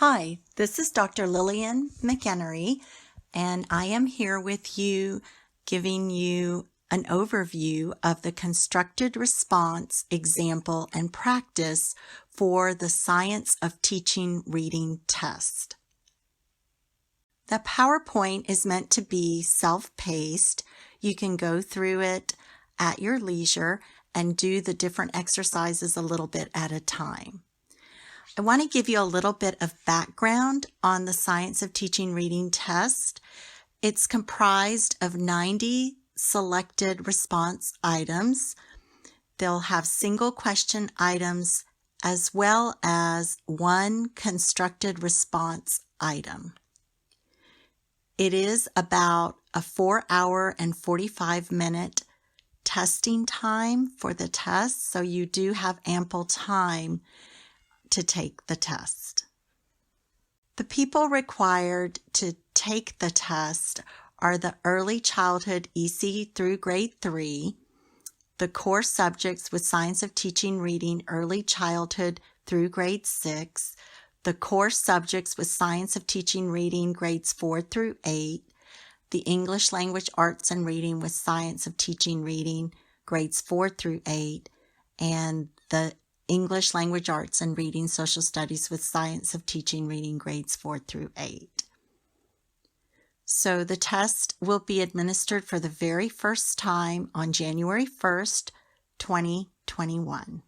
Hi, this is Dr. Lillian McEnery, and I am here with you giving you an overview of the constructed response example and practice for the Science of Teaching Reading test. The PowerPoint is meant to be self-paced. You can go through it at your leisure and do the different exercises a little bit at a time. I want to give you a little bit of background on the Science of Teaching Reading test. It's comprised of 90 selected response items. They'll have single question items as well as one constructed response item. It is about a 4-hour and 45-minute testing time for the test, so you do have ample time to take the test. The people required to take the test are the early childhood EC through grade 3, the core subjects with Science of Teaching Reading early childhood through grade 6, the core subjects with Science of Teaching Reading grades 4 through 8, the English Language Arts and Reading with Science of Teaching Reading grades 4 through 8, and the English Language Arts and Reading Social Studies with Science of Teaching Reading grades 4 through 8. So the test will be administered for the very first time on January 1st, 2021.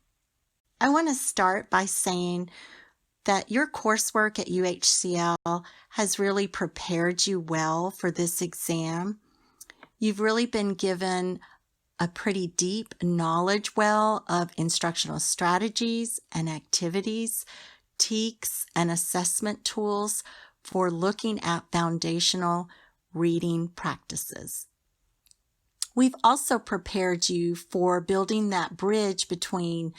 I want to start by saying that your coursework at UHCL has really prepared you well for this exam. You've really been given a pretty deep knowledge well of instructional strategies and activities, TExES, and assessment tools for looking at foundational reading practices. We've also prepared you for building that bridge between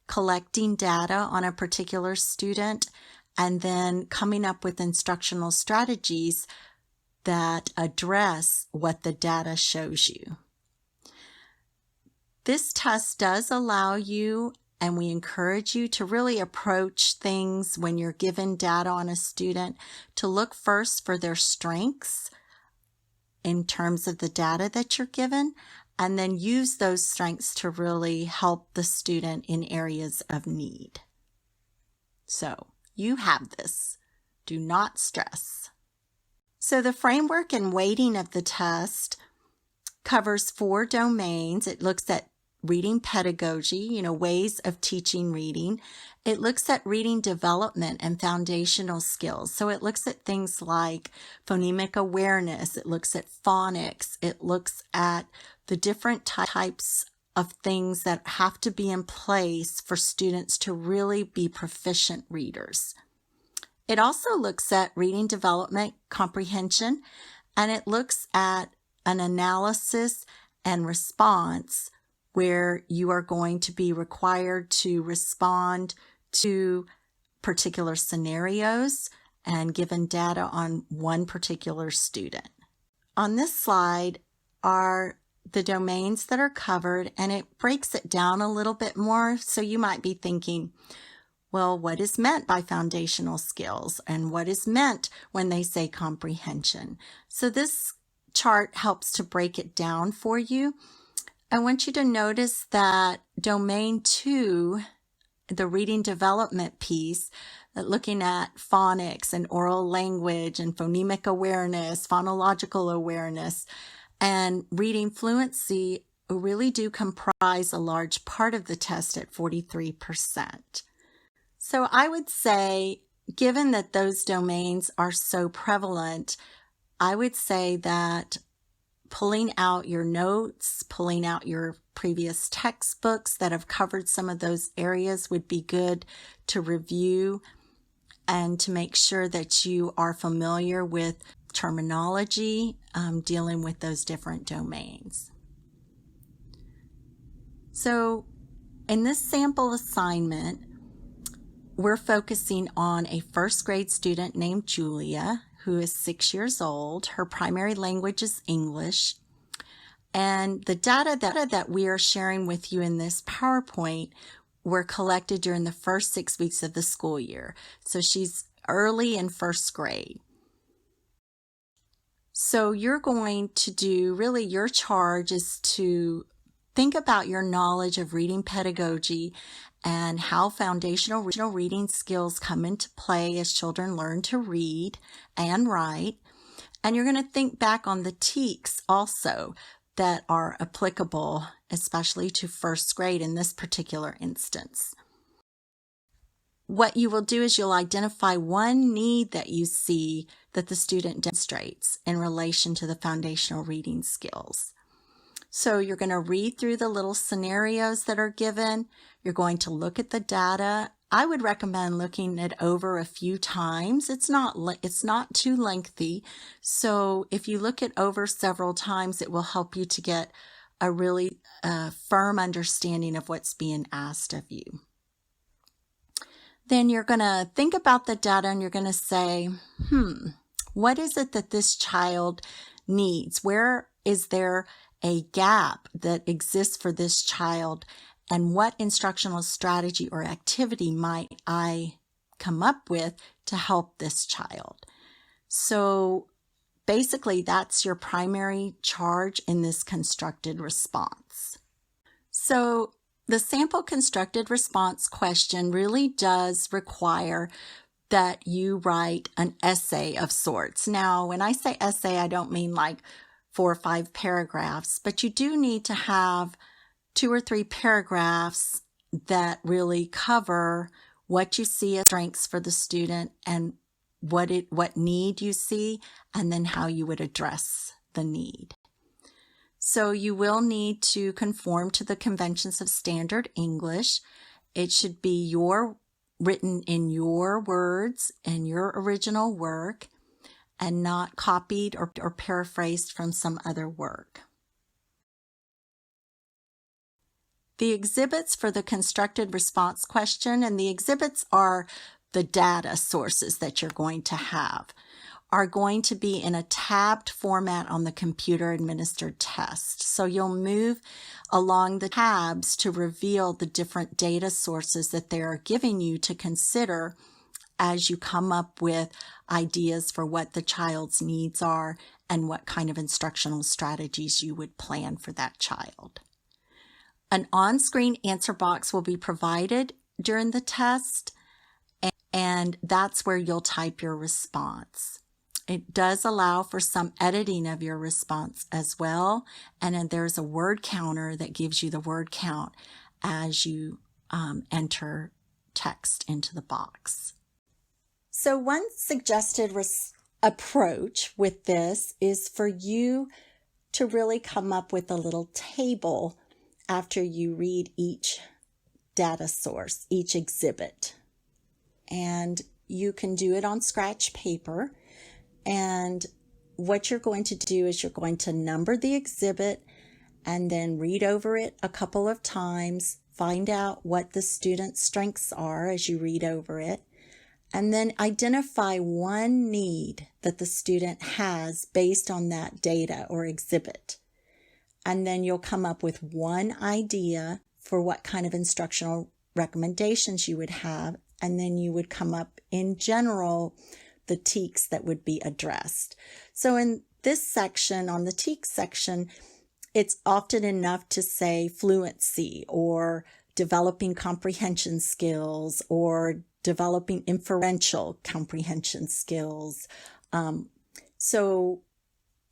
collecting data on a particular student and then coming up with instructional strategies that address what the data shows you. This test does allow you, and we encourage you to really approach things when you're given data on a student to look first for their strengths in terms of the data that you're given, and then use those strengths to really help the student in areas of need. So you have this. Do not stress. So the framework and weighting of the test covers 4 domains. It looks at reading pedagogy, ways of teaching reading. It looks at reading development and foundational skills. So it looks at things like phonemic awareness. It looks at phonics. It looks at the different types of things that have to be in place for students to really be proficient readers. It also looks at reading development, comprehension, and it looks at an analysis and response where you are going to be required to respond to particular scenarios and given data on one particular student. On this slide are the domains that are covered, and it breaks it down a little bit more. So you might be thinking, well, what is meant by foundational skills and what is meant when they say comprehension? So this chart helps to break it down for you. I want you to notice that domain 2, the reading development piece, looking at phonics and oral language and phonemic awareness, phonological awareness, and reading fluency really do comprise a large part of the test at 43%. So I would say, given that those domains are so prevalent, I would say that pulling out your notes, pulling out your previous textbooks that have covered some of those areas would be good to review and to make sure that you are familiar with terminology dealing with those different domains. So in this sample assignment, we're focusing on a first grade student named Julia, who is 6 years old. Her primary language is English. And the data that we are sharing with you in this PowerPoint were collected during the first 6 weeks of the school year. So she's early in first grade. So you're going to do, really your charge is to think about your knowledge of reading pedagogy and how foundational reading skills come into play as children learn to read and write. And you're going to think back on the TExES also that are applicable, especially to first grade in this particular instance. What you will do is you'll identify one need that you see that the student demonstrates in relation to the foundational reading skills. So you're going to read through the little scenarios that are given. You're going to look at the data. I would recommend looking it over a few times. It's not too lengthy. So if you look it over several times, it will help you to get a really firm understanding of what's being asked of you. Then you're going to think about the data and you're going to say, what is it that this child needs? Where is there a gap that exists for this child? And what instructional strategy or activity might I come up with to help this child? So basically, that's your primary charge in this constructed response. So the sample constructed response question really does require that you write an essay of sorts. Now, when I say essay, I don't mean like 4 or 5 paragraphs, but you do need to have 2 or 3 paragraphs that really cover what you see as strengths for the student and what need you see, and then how you would address the need. So you will need to conform to the conventions of standard English. It should be written in your words and your original work and not copied or paraphrased from some other work. The exhibits for the constructed response question, and the exhibits are the data sources that you're going to have, are going to be in a tabbed format on the computer administered test. So you'll move along the tabs to reveal the different data sources that they are giving you to consider as you come up with ideas for what the child's needs are and what kind of instructional strategies you would plan for that child. An on-screen answer box will be provided during the test, and that's where you'll type your response. It does allow for some editing of your response as well, and then there's a word counter that gives you the word count as you enter text into the box. So one suggested approach with this is for you to really come up with a little table after you read each data source, each exhibit. And you can do it on scratch paper. And what you're going to do is you're going to number the exhibit and then read over it a couple of times, find out what the student's strengths are as you read over it, and then identify one need that the student has based on that data or exhibit. And then you'll come up with one idea for what kind of instructional recommendations you would have, and then you would come up in general the TExES that would be addressed. So in this section, on the TExES section, it's often enough to say fluency or developing comprehension skills or developing inferential comprehension skills. So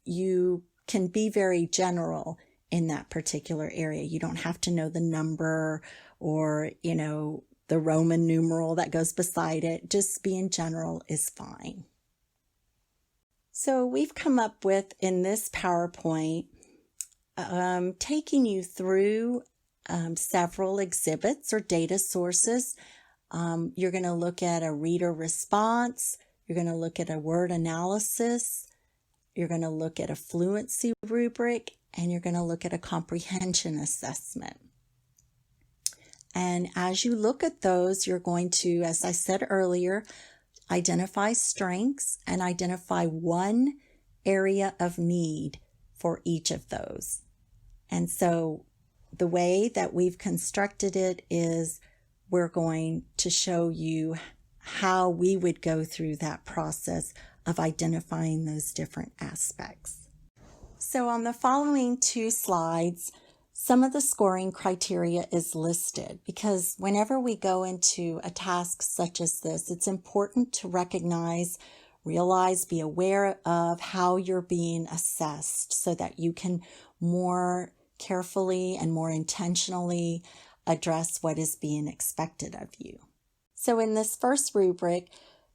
you can be very general in that particular area. You don't have to know the number or, the Roman numeral that goes beside it. Just being general is fine. So we've come up with, in this PowerPoint, taking you through several exhibits or data sources. You're going to look at a reader response. You're going to look at a word analysis. You're going to look at a fluency rubric, and you're going to look at a comprehension assessment. And as you look at those, you're going to, as I said earlier, identify strengths and identify one area of need for each of those. And so the way that we've constructed it is we're going to show you how we would go through that process of identifying those different aspects. So on the following 2 slides, some of the scoring criteria is listed because whenever we go into a task such as this, it's important to recognize, realize, be aware of how you're being assessed so that you can more carefully and more intentionally address what is being expected of you. So in this first rubric,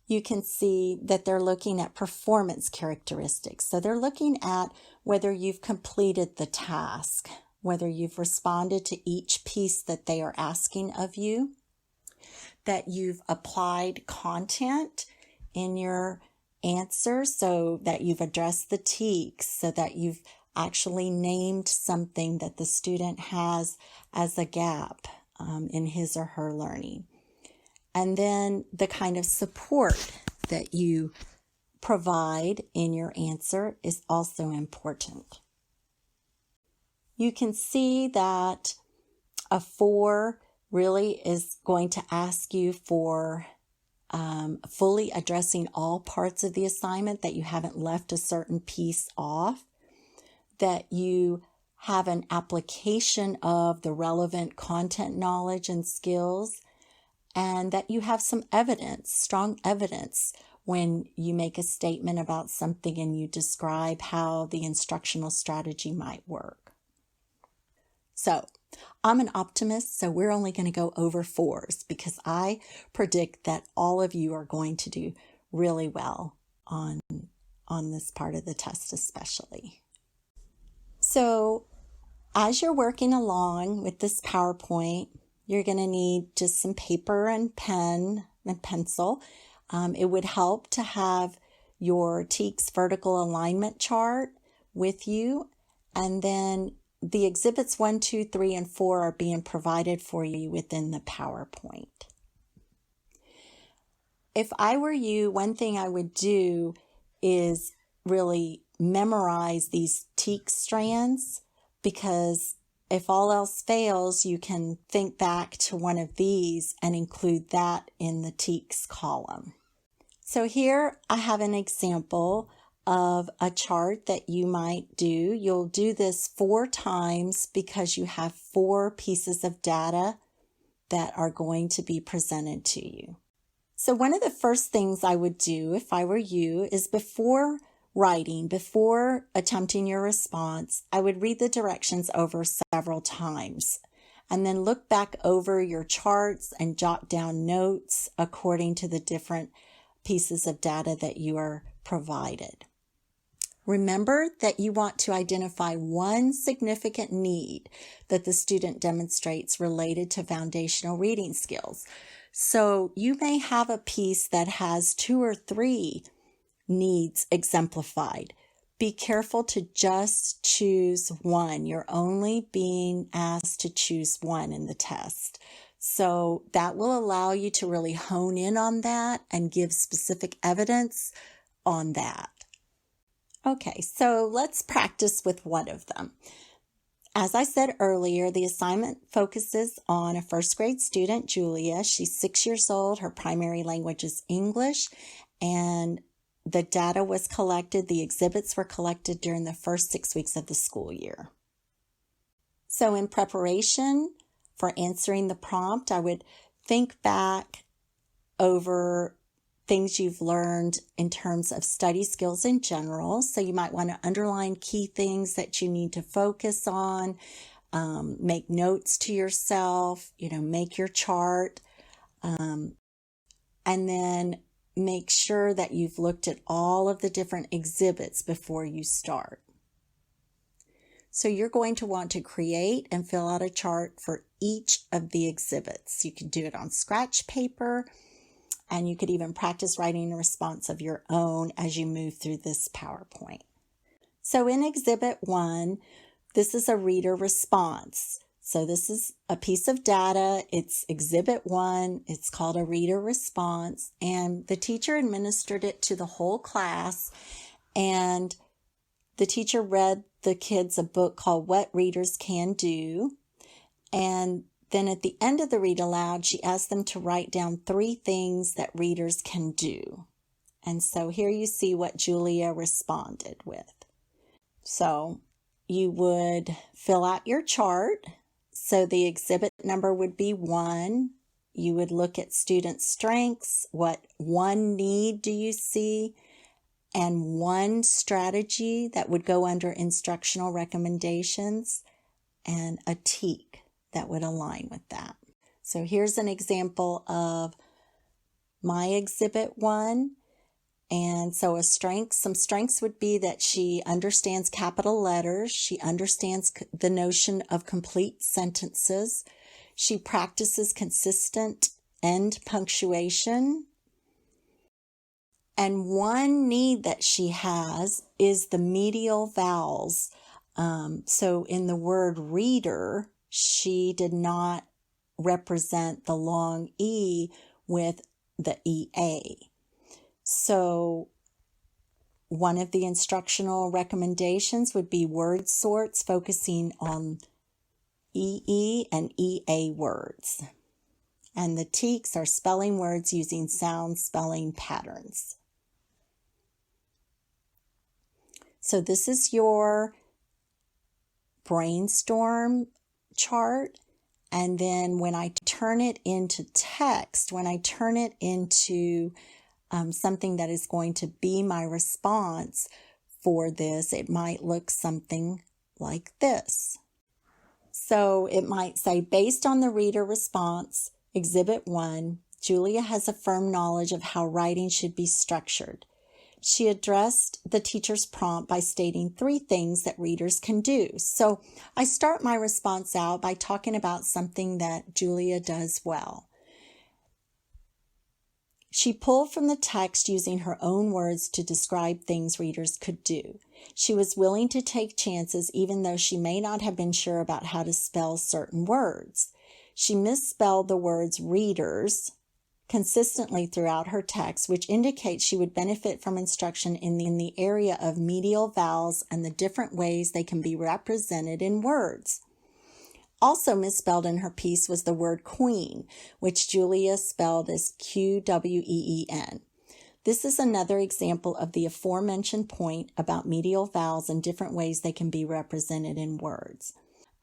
you can see that they're looking at performance characteristics. So they're looking at whether you've completed the task, whether you've responded to each piece that they are asking of you, that you've applied content in your answer so that you've addressed the TExES, so that you've actually named something that the student has as a gap in his or her learning. And then the kind of support that you provide in your answer is also important. You can see that a 4 really is going to ask you for fully addressing all parts of the assignment, that you haven't left a certain piece off, that you have an application of the relevant content knowledge and skills, and that you have some evidence, strong evidence, when you make a statement about something and you describe how the instructional strategy might work. So I'm an optimist, so we're only going to go over 4s because I predict that all of you are going to do really well on this part of the test especially. So as you're working along with this PowerPoint, you're going to need just some paper and pen and pencil. It would help to have your TExES vertical alignment chart with you. And then the exhibits 1, 2, 3, and 4 are being provided for you within the PowerPoint. If I were you, one thing I would do is really memorize these TExES strands, because if all else fails, you can think back to one of these and include that in the TExES column. So here I have an example of a chart that you might do. You'll do this 4 times because you have 4 pieces of data that are going to be presented to you. So one of the first things I would do if I were you is before writing, before attempting your response, I would read the directions over several times and then look back over your charts and jot down notes according to the different pieces of data that you are provided. Remember that you want to identify one significant need that the student demonstrates related to foundational reading skills. So you may have a piece that has 2 or 3 needs exemplified. Be careful to just choose one. You're only being asked to choose one in the test. So that will allow you to really hone in on that and give specific evidence on that. Okay, so let's practice with one of them. As I said earlier, the assignment focuses on a first grade student, Julia. She's 6 years old. Her primary language is English, and the data was collected, the exhibits were collected during the first 6 weeks of the school year. So in preparation for answering the prompt, I would think back over things you've learned in terms of study skills in general. So you might want to underline key things that you need to focus on, make notes to yourself, make your chart, and then make sure that you've looked at all of the different exhibits before you start. So you're going to want to create and fill out a chart for each of the exhibits. You can do it on scratch paper, and you could even practice writing a response of your own as you move through this PowerPoint. So in Exhibit 1, this is a reader response. So this is a piece of data. It's Exhibit 1. It's called a reader response, and the teacher administered it to the whole class, and the teacher read the kids a book called What Readers Can Do, and Then at the end of the read aloud, she asked them to write down 3 things that readers can do. And so here you see what Julia responded with. So you would fill out your chart. So the exhibit number would be 1. You would look at student strengths. What one need do you see? And one strategy that would go under instructional recommendations, and a TEK that would align with that. So here's an example of my exhibit 1. And so some strengths would be that she understands capital letters. She understands the notion of complete sentences. She practices consistent end punctuation. And one need that she has is the medial vowels. So in the word reader, she did not represent the long E with the EA. So one of the instructional recommendations would be word sorts focusing on EE and EA words. And the TEKs are spelling words using sound spelling patterns. So this is your brainstorm chart. And then when I turn it into text, when I turn it into something that is going to be my response for this, it might look something like this. So it might say, based on the reader response, Exhibit 1, Julia has a firm knowledge of how writing should be structured. She addressed the teacher's prompt by stating 3 things that readers can do. So I start my response out by talking about something that Julia does well. She pulled from the text using her own words to describe things readers could do. She was willing to take chances even though she may not have been sure about how to spell certain words. She misspelled the words readers consistently throughout her text, which indicates she would benefit from instruction in the area of medial vowels and the different ways they can be represented in words. Also misspelled in her piece was the word queen, which Julia spelled as Quween. This is another example of the aforementioned point about medial vowels and different ways they can be represented in words.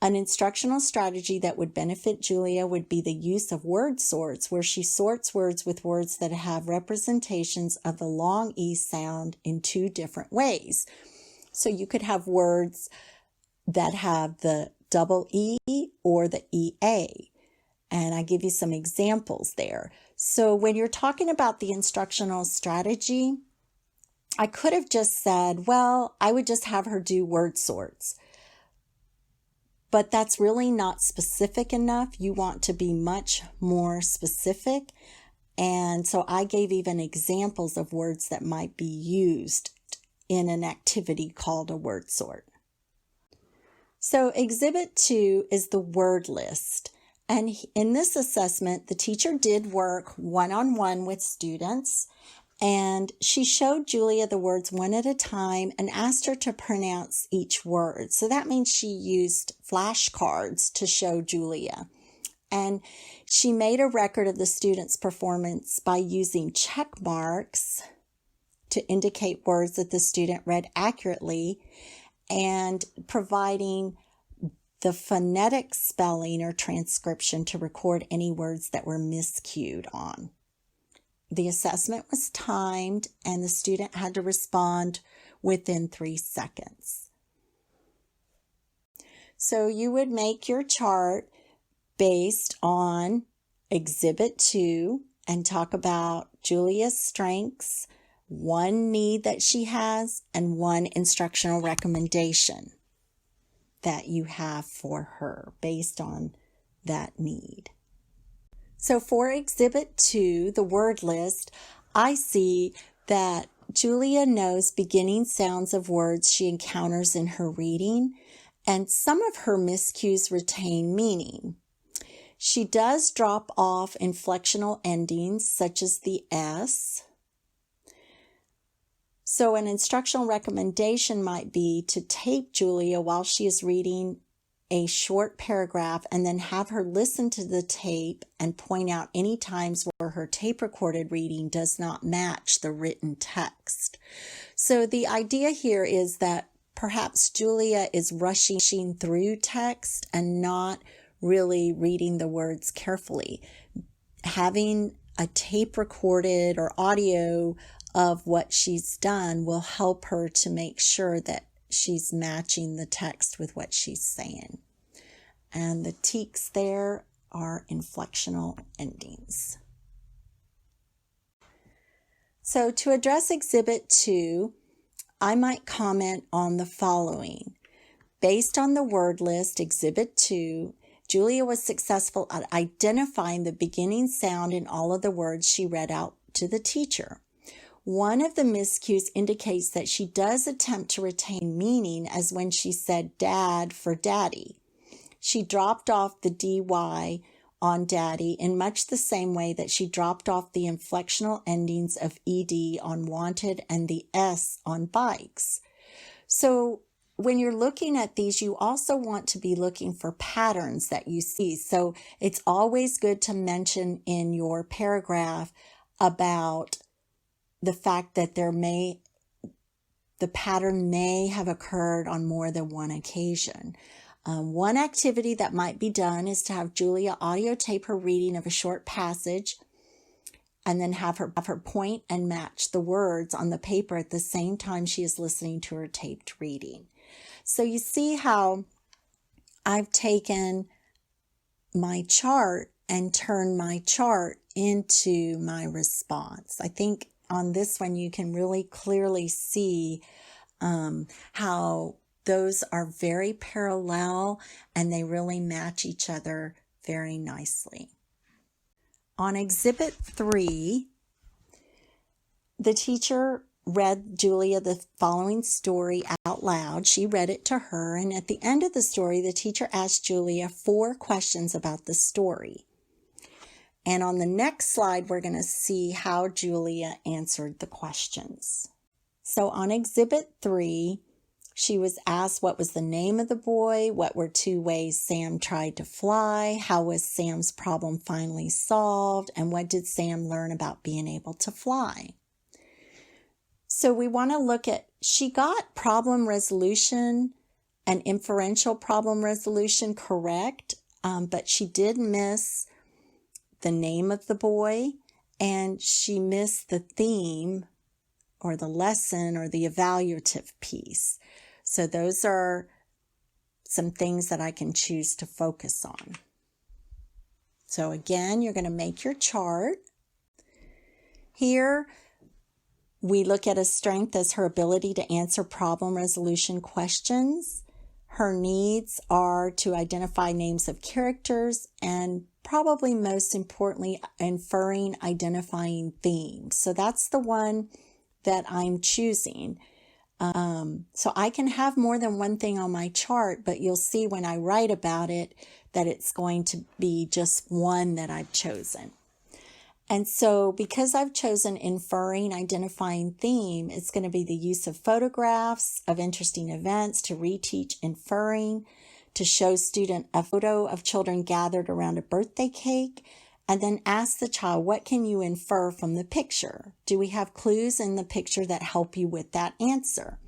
An instructional strategy that would benefit Julia would be the use of word sorts, where she sorts words with words that have representations of the long E sound in 2 different ways. So you could have words that have the double E or the EA. And I give you some examples there. So when you're talking about the instructional strategy, I could have just said, well, I would just have her do word sorts. But that's really not specific enough. You want to be much more specific. And so I gave even examples of words that might be used in an activity called a word sort. So Exhibit 2 is the word list. And in this assessment, the teacher did work one-on-one with students, and she showed Julia the words one at a time and asked her to pronounce each word. So that means she used flashcards to show Julia. And she made a record of the student's performance by using check marks to indicate words that the student read accurately, and providing the phonetic spelling or transcription to record any words that were miscued on. The assessment was timed, and the student had to respond within 3 seconds. So you would make your chart based on Exhibit 2 and talk about Julia's strengths, one need that she has, and one instructional recommendation that you have for her based on that need. So for Exhibit 2, the word list, I see that Julia knows beginning sounds of words she encounters in her reading, and some of her miscues retain meaning. She does drop off inflectional endings such as the S. So an instructional recommendation might be to tape Julia while she is reading a short paragraph and then have her listen to the tape and point out any times where her tape recorded reading does not match the written text. So the idea here is that perhaps Julia is rushing through text and not really reading the words carefully. Having a tape recorded or audio of what she's done will help her to make sure that she's matching the text with what she's saying. And the TExES there are inflectional endings. So to address Exhibit 2, I might comment on the following. Based on the word list, Exhibit 2, Julia was successful at identifying the beginning sound in all of the words she read out to the teacher. One of the miscues indicates that she does attempt to retain meaning, as when she said dad for daddy. She dropped off the dy on daddy in much the same way that she dropped off the inflectional endings of ed on wanted and the s on bikes. So when you're looking at these, you also want to be looking for patterns that you see. So it's always good to mention in your paragraph about the fact that the pattern may have occurred on more than one occasion. One activity that might be done is to have Julia audio tape her reading of a short passage and then have her point and match the words on the paper at the same time she is listening to her taped reading. So you see how I've taken my chart and turned my chart into my response. I think on this one you can really clearly see how those are very parallel and they really match each other very nicely. On Exhibit 3, the teacher read Julia the following story out loud. She read it to her, and at the end of the story, the teacher asked Julia 4 questions about the story. And on the next slide, we're going to see how Julia answered the questions. So on Exhibit 3, she was asked what was the name of the boy, what were 2 ways Sam tried to fly, how was Sam's problem finally solved, and what did Sam learn about being able to fly. So we want to look at, she got problem resolution and inferential problem resolution correct, but she did miss the name of the boy, and she missed the theme or the lesson or the evaluative piece. So those are some things that I can choose to focus on. So again, you're going to make your chart. Here, we look at a strength as her ability to answer problem resolution questions. Her needs are to identify names of characters and probably most importantly, inferring, identifying themes. So that's the one that I'm choosing. So I can have more than one thing on my chart, but you'll see when I write about it that it's going to be just one that I've chosen. And so because I've chosen inferring, identifying theme, it's going to be the use of photographs of interesting events to reteach inferring, to show student a photo of children gathered around a birthday cake, and then ask the child, what can you infer from the picture? Do we have clues in the picture that help you with that answer?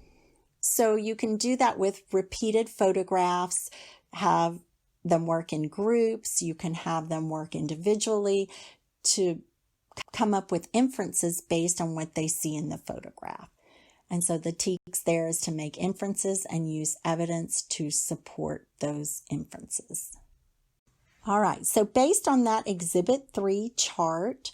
So you can do that with repeated photographs, have them work in groups, you can have them work individually to come up with inferences based on what they see in the photograph. And so the TExES there is to make inferences and use evidence to support those inferences. All right, so based on that Exhibit 3 chart,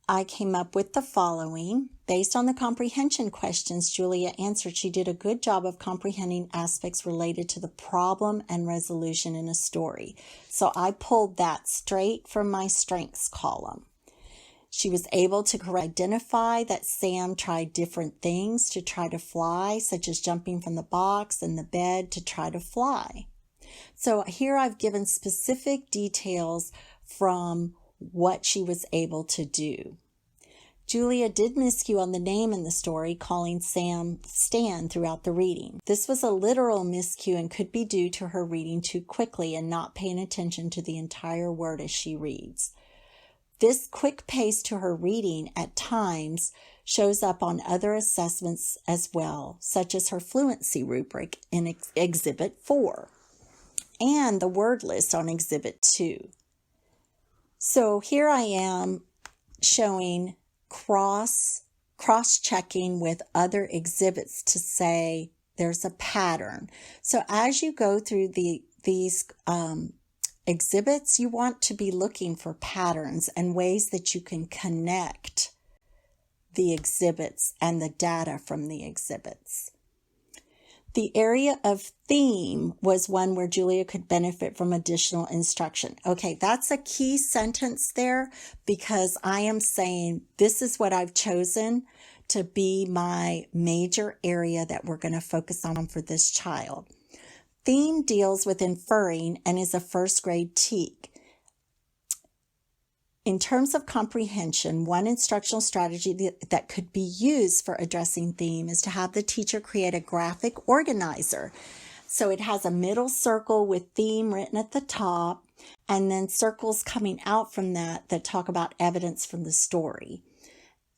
I came up with the following. Based on the comprehension questions Julia answered, she did a good job of comprehending aspects related to the problem and resolution in a story. So I pulled that straight from my strengths column. She was able to identify that Sam tried different things to try to fly, such as jumping from the box and the bed to try to fly. So here I've given specific details from what she was able to do. Julia did miscue on the name in the story, calling Sam Stan throughout the reading. This was a literal miscue and could be due to her reading too quickly and not paying attention to the entire word as she reads. This quick pace to her reading at times shows up on other assessments as well, such as her Fluency Rubric in Exhibit 4 and the word list on Exhibit 2. So here I am showing cross-checking with other exhibits to say there's a pattern. So as you go through these exhibits, you want to be looking for patterns and ways that you can connect the exhibits and the data from the exhibits. The area of theme was one where Julia could benefit from additional instruction. Okay, that's a key sentence there because I am saying this is what I've chosen to be my major area that we're going to focus on for this child. Theme deals with inferring and is a first grade TEK. In terms of comprehension, one instructional strategy that could be used for addressing theme is to have the teacher create a graphic organizer. So it has a middle circle with theme written at the top, and then circles coming out from that talk about evidence from the story.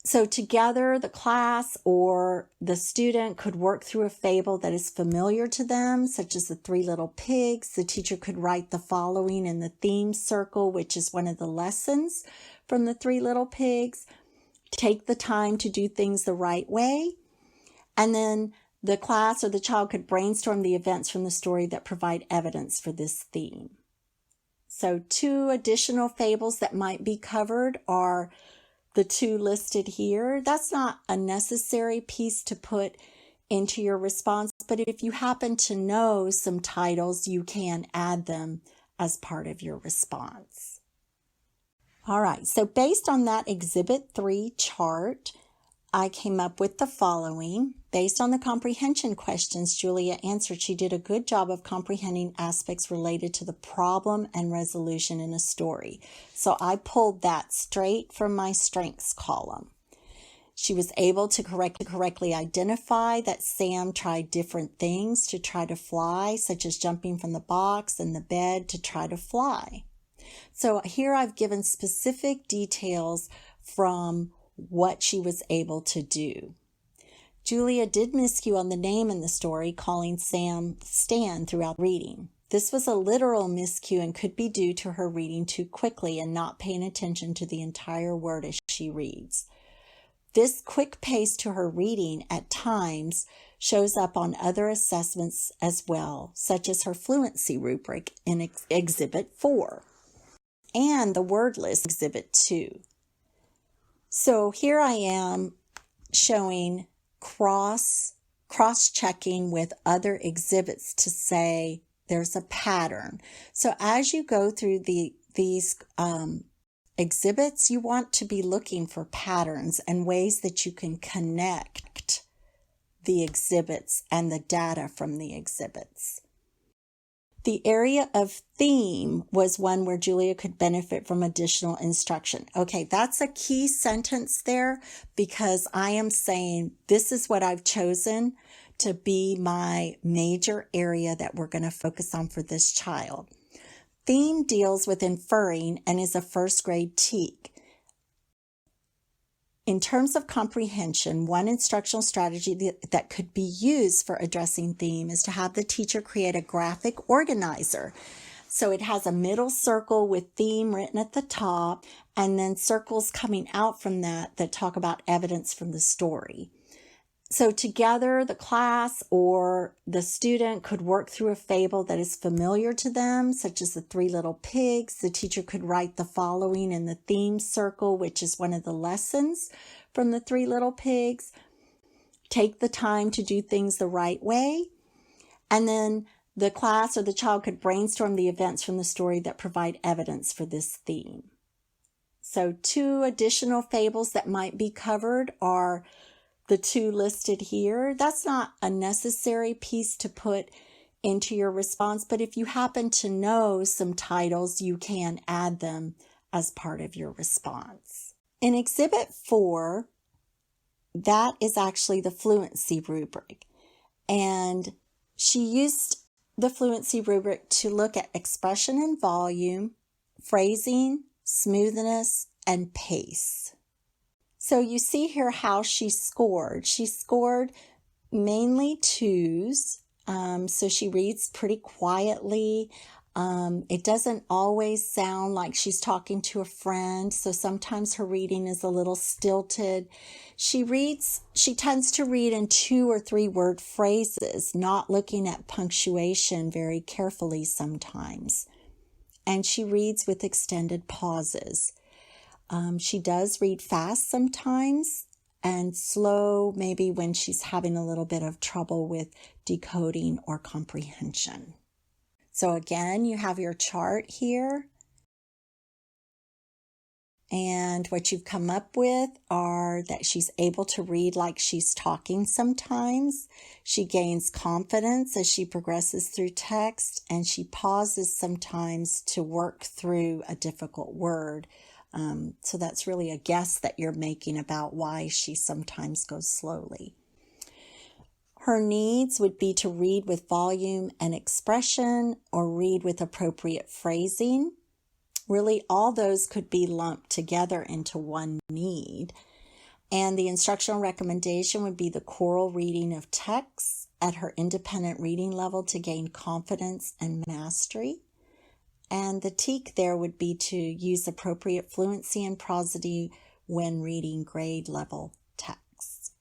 So together, the class or the student could work through a fable that is familiar to them, such as the Three Little Pigs. The teacher could write the following in the theme circle, which is one of the lessons from the Three Little Pigs. Take the time to do things the right way. And then the class or the child could brainstorm the events from the story that provide evidence for this theme. So 2 additional fables that might be covered are the 2 listed here. That's not a necessary piece to put into your response, but if you happen to know some titles, you can add them as part of your response. All right, so based on that Exhibit 3 chart, I came up with the following. Based on the comprehension questions Julia answered, she did a good job of comprehending aspects related to the problem and resolution in a story. So I pulled that straight from my strengths column. She was able to correctly identify that Sam tried different things to try to fly, such as jumping from the box and the bed to try to fly. So here I've given specific details from what she was able to do. Julia did miscue on the name in the story, calling Sam Stan throughout reading. This was a literal miscue and could be due to her reading too quickly and not paying attention to the entire word as she reads. This quick pace to her reading at times shows up on other assessments as well, such as her Fluency Rubric in Exhibit 4 and the word list Exhibit 2. So here I am showing cross-checking with other exhibits to say there's a pattern. So as you go through these exhibits, you want to be looking for patterns and ways that you can connect the exhibits and the data from the exhibits. The area of theme was one where Julia could benefit from additional instruction. Okay, that's a key sentence there because I am saying this is what I've chosen to be my major area that we're going to focus on for this child. Theme deals with inferring and is a first grade TEK. In terms of comprehension, one instructional strategy that could be used for addressing theme is to have the teacher create a graphic organizer. So it has a middle circle with theme written at the top, and then circles coming out from that talk about evidence from the story. So together, the class or the student could work through a fable that is familiar to them, such as the Three Little Pigs. The teacher could write the following in the theme circle, which is one of the lessons from the Three Little Pigs. Take the time to do things the right way. And then the class or the child could brainstorm the events from the story that provide evidence for this theme. So 2 additional fables that might be covered are the 2 listed here. That's not a necessary piece to put into your response, but if you happen to know some titles, you can add them as part of your response. In Exhibit 4, that is actually the Fluency Rubric. And she used the Fluency Rubric to look at expression and volume, phrasing, smoothness, and pace. So you see here how she scored. She scored mainly 2s, so she reads pretty quietly. It doesn't always sound like she's talking to a friend, so sometimes her reading is a little stilted. She tends to read in 2 or 3 word phrases, not looking at punctuation very carefully sometimes. And she reads with extended pauses. She does read fast sometimes and slow maybe when she's having a little bit of trouble with decoding or comprehension. So again, you have your chart here. And what you've come up with are that she's able to read like she's talking sometimes. She gains confidence as she progresses through text, and she pauses sometimes to work through a difficult word. So that's really a guess that you're making about why she sometimes goes slowly. Her needs would be to read with volume and expression, or read with appropriate phrasing. Really, all those could be lumped together into one need. And the instructional recommendation would be the choral reading of texts at her independent reading level to gain confidence and mastery. And the TEK there would be to use appropriate fluency and prosody when reading grade level texts.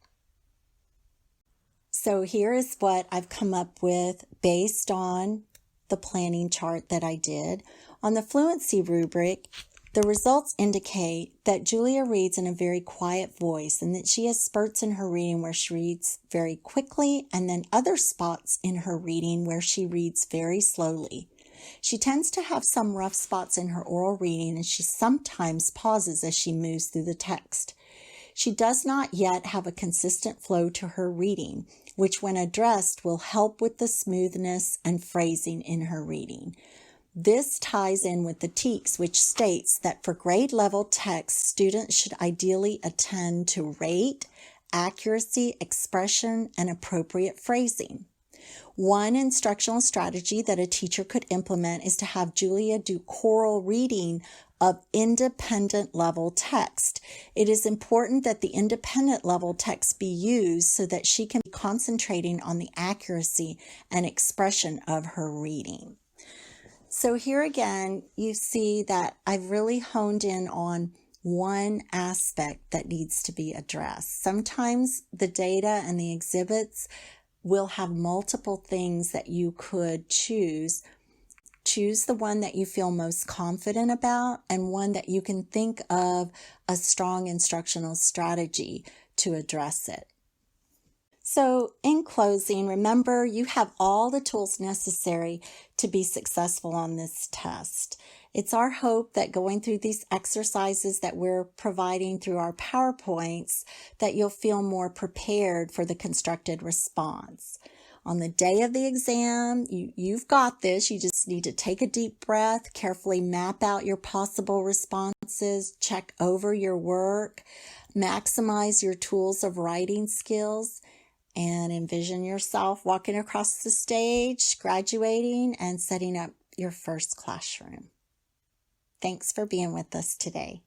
So here is what I've come up with based on the planning chart that I did. On the Fluency Rubric, the results indicate that Julia reads in a very quiet voice and that she has spurts in her reading where she reads very quickly, and then other spots in her reading where she reads very slowly. She tends to have some rough spots in her oral reading, and she sometimes pauses as she moves through the text. She does not yet have a consistent flow to her reading, which when addressed will help with the smoothness and phrasing in her reading. This ties in with the TEKS, which states that for grade level text, students should ideally attend to rate, accuracy, expression, and appropriate phrasing. One instructional strategy that a teacher could implement is to have Julia do choral reading of independent level text. It is important that the independent level text be used so that she can be concentrating on the accuracy and expression of her reading. So here again, you see that I've really honed in on one aspect that needs to be addressed. Sometimes the data and the exhibits will have multiple things that you could choose. Choose the one that you feel most confident about and one that you can think of a strong instructional strategy to address it. So in closing, remember you have all the tools necessary to be successful on this test. It's our hope that going through these exercises that we're providing through our PowerPoints, that you'll feel more prepared for the constructed response. On the day of the exam, you've got this. You just need to take a deep breath, carefully map out your possible responses, check over your work, maximize your tools of writing skills, and envision yourself walking across the stage, graduating, and setting up your first classroom. Thanks for being with us today.